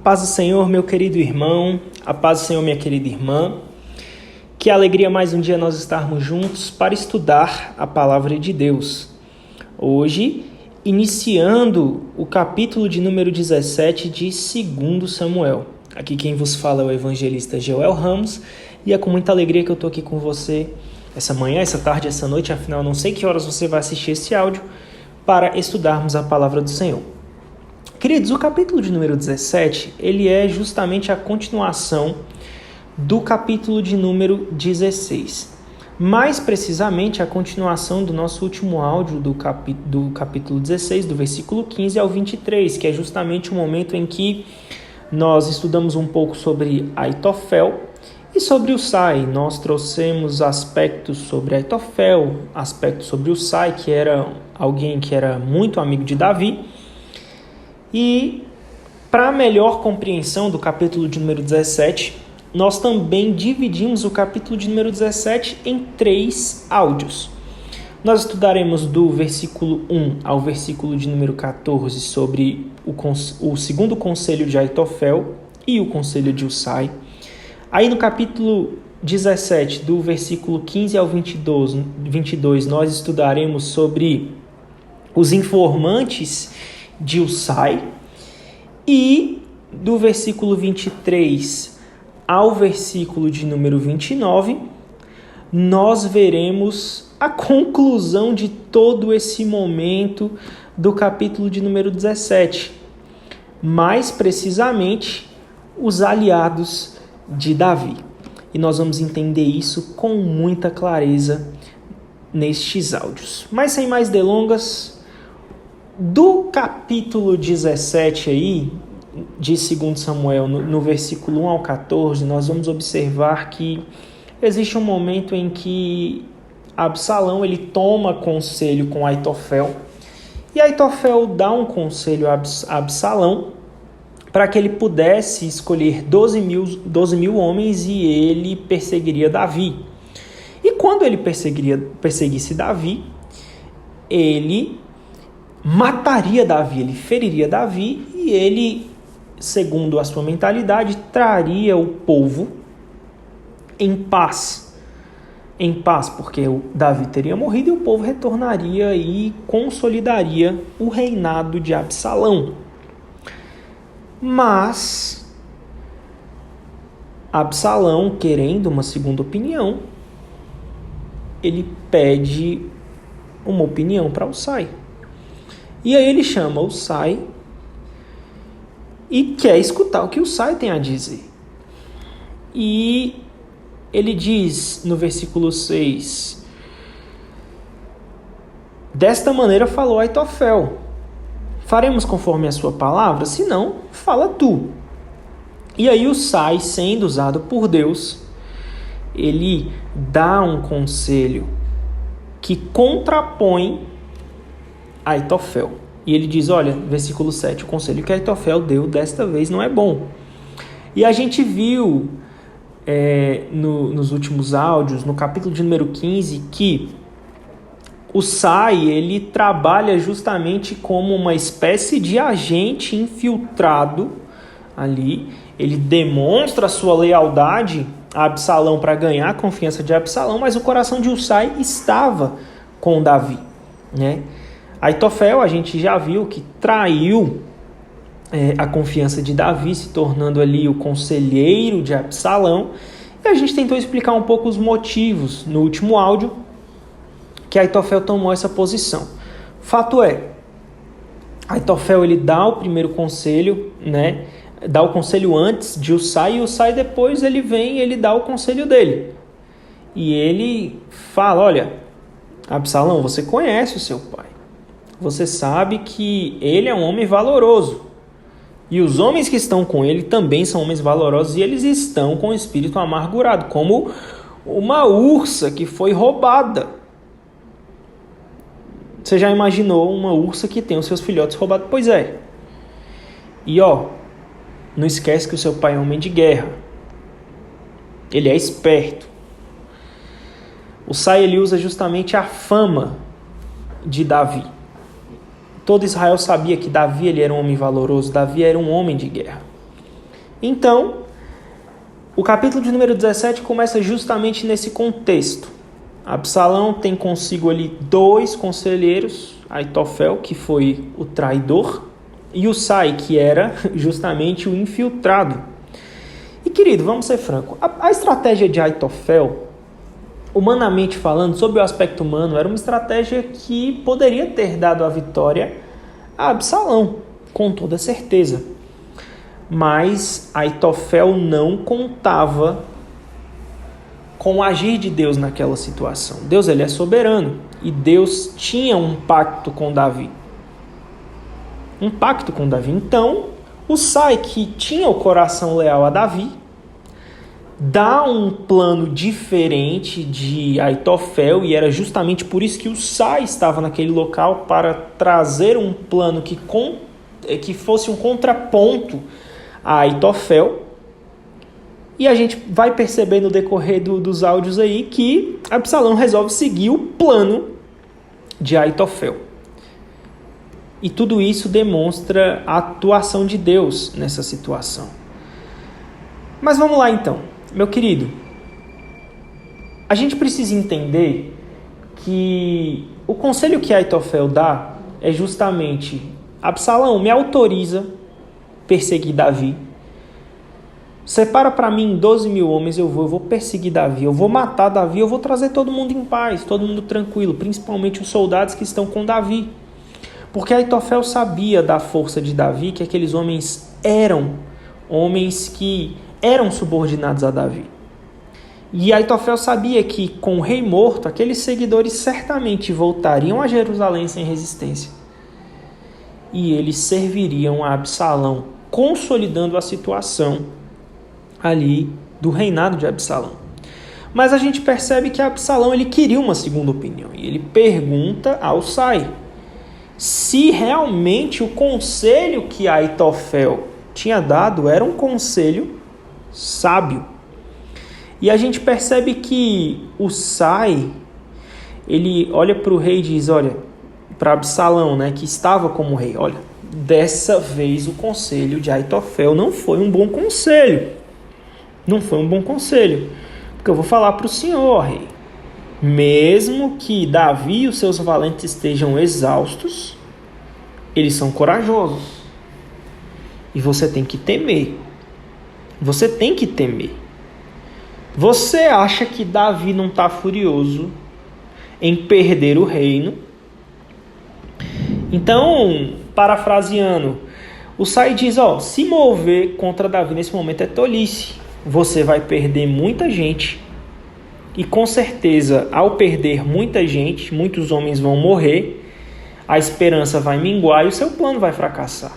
paz do Senhor, meu querido irmão, a paz do Senhor, minha querida irmã. Que alegria mais um dia nós estarmos juntos para estudar a palavra de Deus. Hoje, iniciando o capítulo de número 17 de 2 Samuel. Aqui quem vos fala é o evangelista Joel Ramos e é com muita alegria que eu estou aqui com você essa manhã, essa tarde, essa noite, afinal não sei que horas você vai assistir esse áudio, para estudarmos a palavra do Senhor. Queridos, o capítulo de número 17, ele é justamente a continuação do capítulo de número 16. Mais precisamente, a continuação do nosso último áudio do capítulo 16, do versículo 15 ao 23, que é justamente o momento em que nós estudamos um pouco sobre Aitofel e sobre Husai. Nós trouxemos aspectos sobre Aitofel, aspectos sobre Husai, que era alguém que era muito amigo de Davi. E para melhor compreensão do capítulo de número 17, nós também dividimos o capítulo de número 17 em 3 áudios. Nós estudaremos do versículo 1 ao versículo de número 14 sobre o segundo conselho de Aitofel e o conselho de Husai. Aí no capítulo 17, do versículo 15 ao 22, nós estudaremos sobre os informantes de Husai, e do versículo 23 ao versículo de número 29, nós veremos a conclusão de todo esse momento do capítulo de número 17. Mais precisamente, os aliados de Davi. E nós vamos entender isso com muita clareza nestes áudios. Mas sem mais delongas, do capítulo 17 aí, de 2 Samuel, no versículo 1 ao 14, nós vamos observar que existe um momento em que Absalão ele toma conselho com Aitofel, e Aitofel dá um conselho a Absalão para que ele pudesse escolher 12 mil homens e ele perseguiria Davi. E quando ele perseguisse Davi, ele mataria Davi, ele feriria Davi e ele, segundo a sua mentalidade, traria o povo em paz. Em paz, porque o Davi teria morrido e o povo retornaria e consolidaria o reinado de Absalão. Mas Absalão, querendo uma segunda opinião, ele pede uma opinião para Husai. E aí ele chama Husai e quer escutar o que Husai tem a dizer. E ele diz no versículo 6: desta maneira falou Aitofel: faremos conforme a sua palavra? Se não, fala tu. E aí Husai, sendo usado por Deus, ele dá um conselho que contrapõe Aitofel. E ele diz, olha, versículo 7, o conselho que Aitofel deu desta vez não é bom. E a gente viu nos últimos áudios, no capítulo de número 15, que Husai, ele trabalha justamente como uma espécie de agente infiltrado ali. Ele demonstra a sua lealdade a Absalão para ganhar a confiança de Absalão, mas o coração de Husai estava com Davi, né? Aitofel, a gente já viu que traiu a confiança de Davi, se tornando ali o conselheiro de Absalão. E a gente tentou explicar um pouco os motivos no último áudio que Aitofel tomou essa posição. Fato é, Aitofel ele dá o primeiro conselho, né? Dá o conselho antes de Husai, e Husai depois ele vem e ele dá o conselho dele. E ele fala, olha, Absalão, você conhece o seu pai. Você sabe que ele é um homem valoroso. E os homens que estão com ele também são homens valorosos e eles estão com o espírito amargurado, como uma ursa que foi roubada. Você já imaginou uma ursa que tem os seus filhotes roubados? Pois é. E não esquece que o seu pai é homem de guerra. Ele é esperto. Husai ele usa justamente a fama de Davi. Todo Israel sabia que Davi ele era um homem valoroso, Davi era um homem de guerra. Então, o capítulo de número 17 começa justamente nesse contexto. Absalão tem consigo ali 2 conselheiros, Aitofel, que foi o traidor, e Husai, que era justamente o infiltrado. E, querido, vamos ser francos, a estratégia de Aitofel, humanamente falando, sob o aspecto humano, era uma estratégia que poderia ter dado a vitória a Absalão, com toda certeza. Mas Aitofel não contava com o agir de Deus naquela situação. Deus, ele é soberano, e Deus tinha um pacto com Davi. Então, Husai, que tinha o coração leal a Davi, dá um plano diferente de Aitofel, e era justamente por isso que Husai estava naquele local, para trazer um plano que fosse um contraponto a Aitofel. E a gente vai perceber no decorrer dos áudios aí que Absalão resolve seguir o plano de Aitofel. E tudo isso demonstra a atuação de Deus nessa situação. Mas vamos lá então, meu querido. A gente precisa entender que o conselho que Aitofel dá é justamente: Absalão, me autoriza perseguir Davi. Separa para mim 12.000 homens, eu vou perseguir Davi, eu vou matar Davi, eu vou trazer todo mundo em paz, todo mundo tranquilo, principalmente os soldados que estão com Davi. Porque Aitofel sabia da força de Davi, que aqueles homens que eram subordinados a Davi. E Aitofel sabia que com o rei morto, aqueles seguidores certamente voltariam a Jerusalém sem resistência. E eles serviriam a Absalão, consolidando a situação ali do reinado de Absalão. Mas a gente percebe que Absalão, ele queria uma segunda opinião. E ele pergunta a Husai se realmente o conselho que Aitofel tinha dado era um conselho sábio. E a gente percebe que Husai, ele olha para o rei e diz, olha, para Absalão, né, que estava como rei, olha, dessa vez o conselho de Aitofel não foi um bom conselho. Não foi um bom conselho. Porque eu vou falar para o senhor, rei, mesmo que Davi e os seus valentes estejam exaustos, eles são corajosos. E você tem que temer. Você tem que temer. Você acha que Davi não está furioso em perder o reino? Então, parafraseando, Husai diz, se mover contra Davi nesse momento é tolice. Você vai perder muita gente. E com certeza, ao perder muita gente, muitos homens vão morrer, a esperança vai minguar e o seu plano vai fracassar.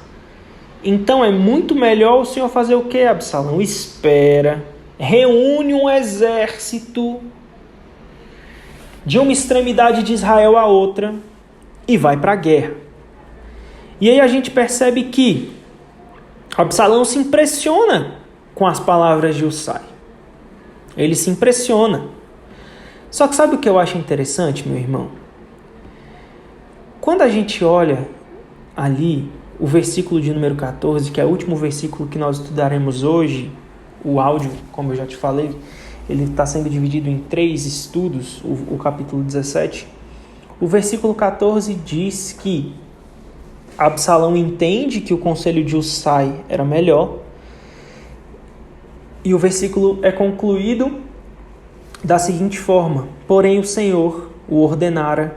Então é muito melhor o senhor fazer o que, Absalão? Espera, reúne um exército de uma extremidade de Israel à outra e vai para a guerra. E aí a gente percebe que Absalão se impressiona com as palavras de Husai. Ele se impressiona. Só que sabe o que eu acho interessante, meu irmão? Quando a gente olha ali o versículo de número 14, que é o último versículo que nós estudaremos hoje, o áudio, como eu já te falei, ele está sendo dividido em 3 estudos, o capítulo 17. O versículo 14 diz que Absalão entende que o conselho de Husai era melhor, e o versículo é concluído da seguinte forma: porém o Senhor o ordenara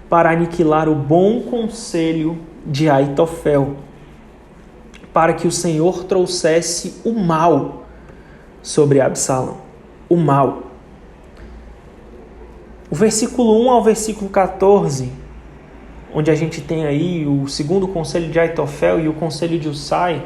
para aniquilar o bom conselho de Aitofel, para que o Senhor trouxesse o mal sobre Absalão. O mal. O versículo 1 ao versículo 14, onde a gente tem aí o segundo conselho de Aitofel e o conselho de Husai,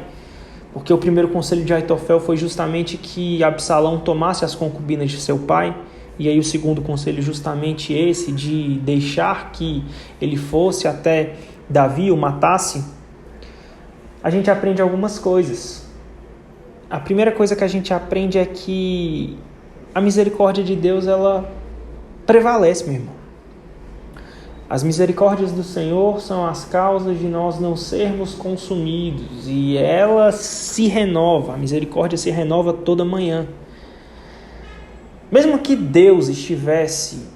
porque o primeiro conselho de Aitofel foi justamente que Absalão tomasse as concubinas de seu pai, e aí o segundo conselho justamente esse, de deixar que ele fosse até Davi, o matasse. A gente aprende algumas coisas. A primeira coisa que a gente aprende é que a misericórdia de Deus, ela prevalece, meu irmão. As misericórdias do Senhor são as causas de nós não sermos consumidos, e ela se renova, a misericórdia se renova toda manhã. Mesmo que Deus estivesse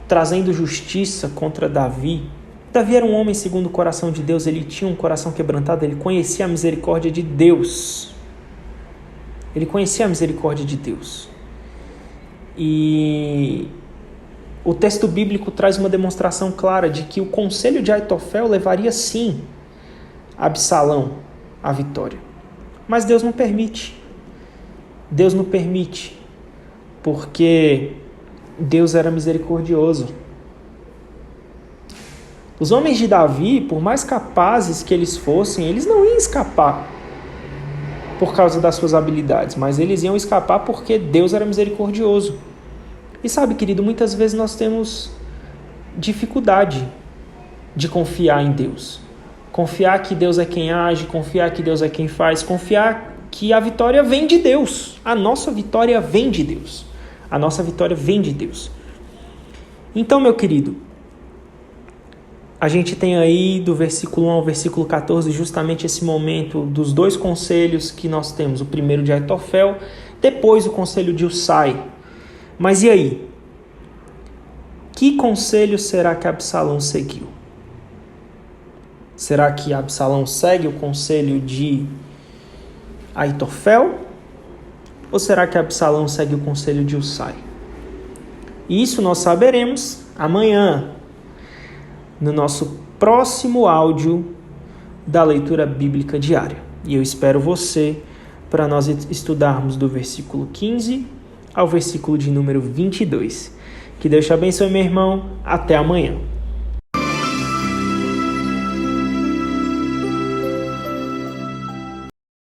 trazendo justiça contra Davi, Davi era um homem segundo o coração de Deus, ele tinha um coração quebrantado, ele conhecia a misericórdia de Deus. Ele conhecia a misericórdia de Deus. E o texto bíblico traz uma demonstração clara de que o conselho de Aitofel levaria sim Absalão à vitória. Mas Deus não permite. Deus não permite, porque Deus era misericordioso. Os homens de Davi, por mais capazes que eles fossem, eles não iam escapar por causa das suas habilidades, mas eles iam escapar porque Deus era misericordioso. E sabe, querido, muitas vezes nós temos dificuldade de confiar em Deus. Confiar que Deus é quem age, confiar que Deus é quem faz, confiar que a vitória vem de Deus. A nossa vitória vem de Deus. A nossa vitória vem de Deus. Então, meu querido, a gente tem aí do versículo 1 ao versículo 14 justamente esse momento dos dois conselhos que nós temos. O primeiro de Aitofel, depois o conselho de Husai. Mas e aí? Que conselho será que Absalão seguiu? Será que Absalão segue o conselho de Aitofel? Ou será que Absalão segue o conselho de Husai? Isso nós saberemos amanhã, no nosso próximo áudio da leitura bíblica diária. E eu espero você para nós estudarmos do versículo 15 ao versículo de número 22. Que Deus te abençoe, meu irmão. Até amanhã.